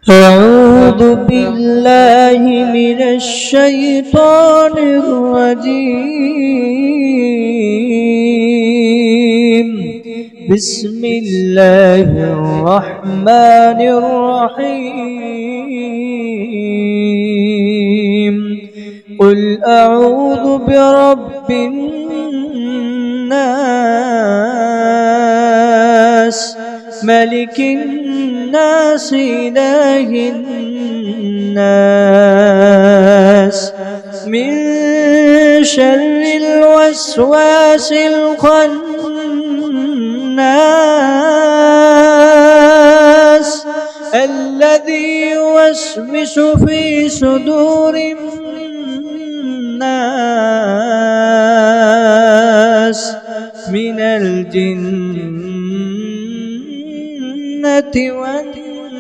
أعوذ بالله من الشيطان الرجيم. بسم الله الرحمن الرحيم. قل أعوذ برب الناس ملك الناس إله الناس من شر الوسواس الخناس الذي يوسوس في صدور الناس من الجنة والناس.